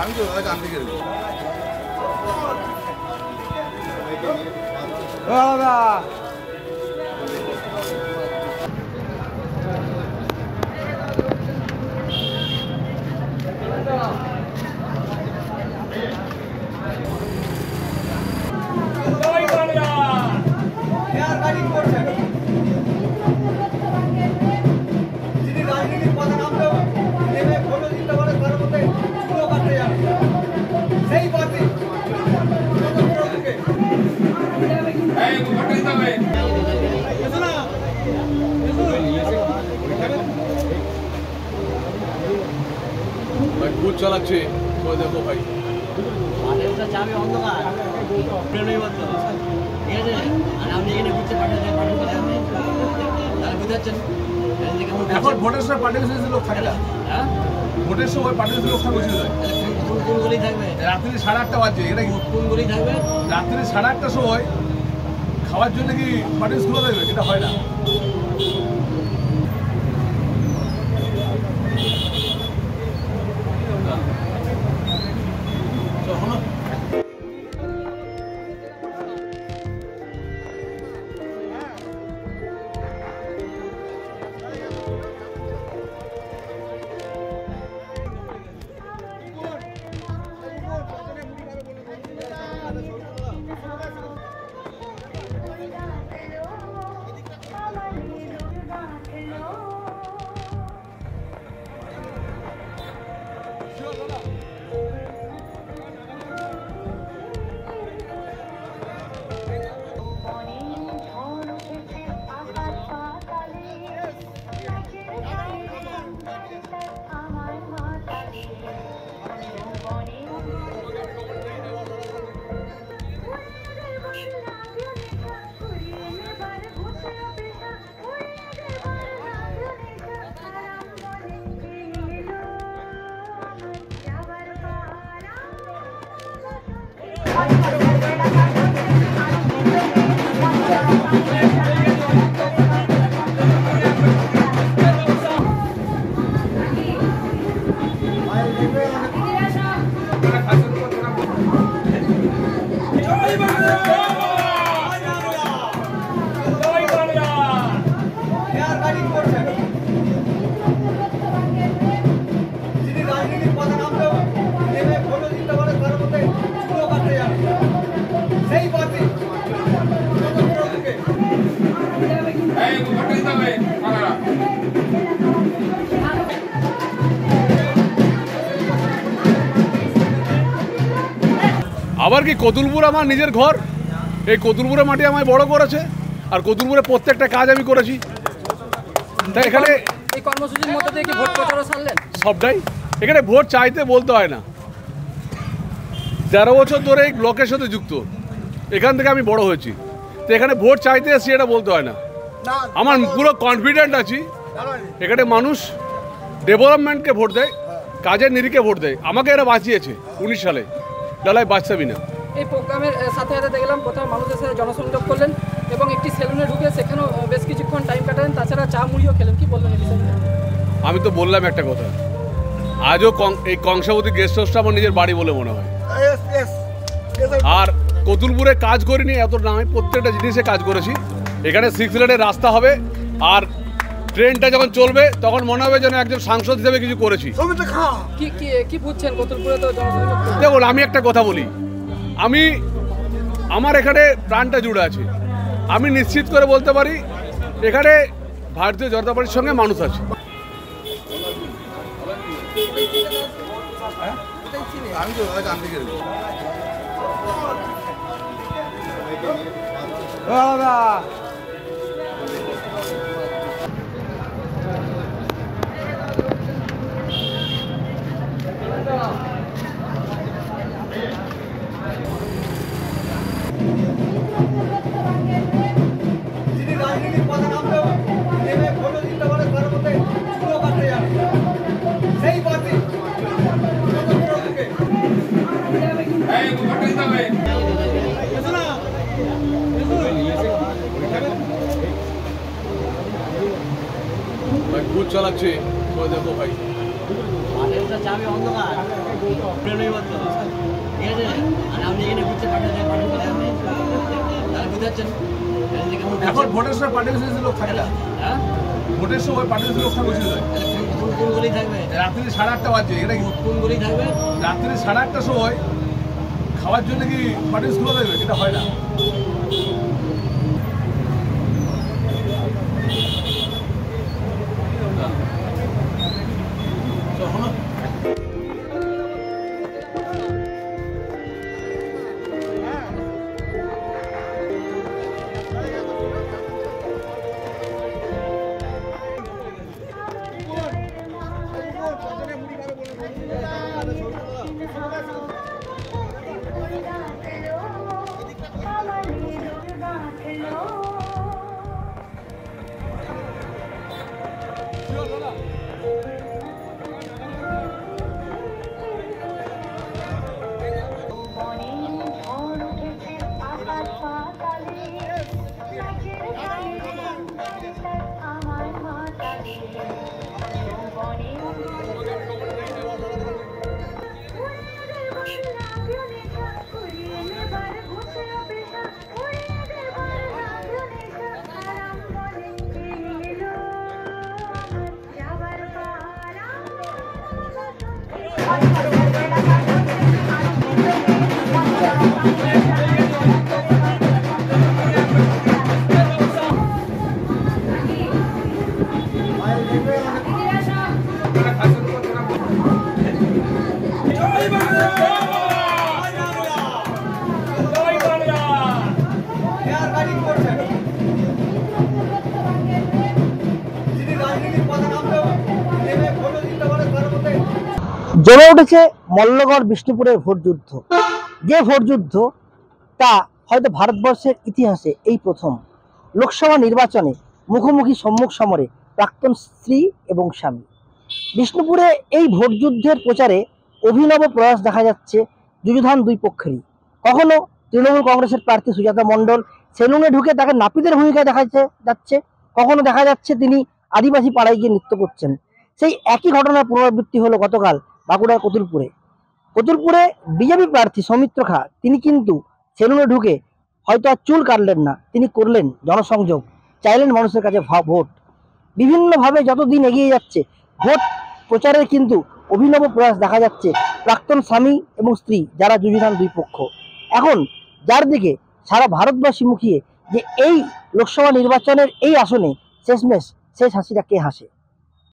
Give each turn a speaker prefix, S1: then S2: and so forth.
S1: আমি তো কান্দি গেছি দাদা ভূত চালাচ্ছে দেখো ভাই চাবি অন্ধকার ঠিক আছে আর আপনি এখানে ঘুরতে পাঠাচ্ছেন এখন ভোটের সময় পার্টিসিপেন্ট লোক থাকে না হ্যাঁ ভোটের সময় পার্টিসিপেন্ট লোক বসে যায় কোন গলি থাকবে রাত্রি 8:30 বাজে এটা কোন গলি থাকবে রাত্রি 8:30 সময় খাওয়ার জন্য কি পার্টিসিপেন্ট খুলে দেবে এটা হয় না আবার কি কতুলপুর আমার নিজের ঘর এই কতুলপুরের মাটি আমায় বড় করেছে আর কতুলপুরে প্রত্যেকটা কাজ আমি করেছি তাই এখানে
S2: এই কর্মসূচির মধ্যে দিয়ে কি ভোট প্রচারও সারলেন
S1: সবটাই এখানে ভোট চাইতে বলতে হয় না 13 বছর ধরে এই ব্লকের সাথে যুক্ত এখান থেকে আমি বড় হয়েছি তো এখানে ভোট চাইতে এসেছি এটা বলতে হয় না আমার পুরো কনফিডেন্ট আছি এখানে মানুষ ডেভেলপমেন্টকে ভোট দেয় কাজের নিরিখে ভোট দেয় আমাকে এরা বাঁচিয়েছে 19 সালে লালাই বাঁচাবি না
S2: এই প্রোগ্রামের সাথে সাথে দেখলাম কোথাও মানুষের সাথে জনসংযোগ করলেন এবং একটি সেলুনে ঢুকে সেখানেও বেশ কিছুক্ষণ টাইম কাটালেন তাছাড়া চা মুড়িও খেলেন কি বললেন এই বিষয়ে
S1: আমি তো বললাম একটা কথা আজও এই কংসাবতী গেস্ট হাউসটা আমার নিজের বাড়ি বলে মনে হয় আর কতুলপুরে কাজ করিনি এত না আমি প্রত্যেকটা জিনিসে কাজ করেছি এখানে 6 লেনের রাস্তা হবে আর ট্রেনটা যখন চলবে তখন মনে হবে যেন একজন সাংসদ হিসেবে কিছু করেছি
S2: কি বুঝছেন কতুলপুরে তো জনসংযোগ
S1: দেখুন আমি একটা কথা বলি আমি আমার এখানে প্রাণটা জুড়ে আছে আমি নিশ্চিত করে বলতে পারি এখানে ভারতীয় জনতা পার্টির সঙ্গে মানুষ আছে আমি তো কান্দি গেছি দাদা ভূত চালাচ্ছে ওই দেখো ভাই
S3: পাটেলটা চাবি অন্ধকার প্রেমই বলতো ঠিক আছে আর আপনি এখানে ঘুরতে পাটেল তাহলে বুঝাচ্ছেন
S1: এখন ভোটের সময় পার্টি অফিসে লোক থাকে না।
S3: হ্যাঁ
S1: ভোটের সময় পার্টি অফিসে লোক থাকে বসে যায়।
S3: কোন গলি থাকবে
S1: রাত্রি 8:30 বাজে, এটা কি
S3: কোন গলি থাকবে
S1: রাত্রি 8:30 সময় খাওয়ার জন্য কি পার্টি অফিস খোলা থাকবে? এটা হয় না।
S4: জমে উঠেছে মল্লগড় বিষ্ণুপুরের ভোট যুদ্ধ। যে ভোট যুদ্ধ তা হয়তো ভারতবর্ষের ইতিহাসে এই প্রথম। লোকসভা নির্বাচনে মুখোমুখি সম্মুখ সমরে প্রাক্তন স্ত্রী এবং স্বামী। বিষ্ণুপুরে এই ভোট যুদ্ধের প্রচারে অভিনব প্রয়াস দেখা যাচ্ছে যুযুধান দুই পক্ষেরই। কখনো তৃণমূল কংগ্রেসের প্রার্থী সুজাতা মণ্ডল সেলুনে ঢুকে তাকে নাপিতের ভূমিকায় দেখা যাচ্ছে, কখনো দেখা যাচ্ছে তিনি আদিবাসী পাড়ায় গিয়ে নৃত্য করছেন। সেই একই ঘটনার পুনরাবৃত্তি হলো গতকাল বাঁকুড়ার কতুলপুরে বিজেপি প্রার্থী সৌমিত্র খা তিনি কিন্তু সেলুনে ঢুকে হয়তো আর চুল কাটলেন না, তিনি করলেন জনসংযোগ, চাইলেন মানুষের কাছে ভোট। বিভিন্নভাবে যতদিন এগিয়ে যাচ্ছে ভোট প্রচারের কিন্তু অভিনব প্রয়াস দেখা যাচ্ছে প্রাক্তন স্বামী এবং স্ত্রী যারা যুযুধান দুই পক্ষ। এখন যার দিকে সারা ভারতবাসী মুখিয়ে যে এই লোকসভা নির্বাচনের এই আসনে শেষমেশ শেষ হাসিটা কে হাসে।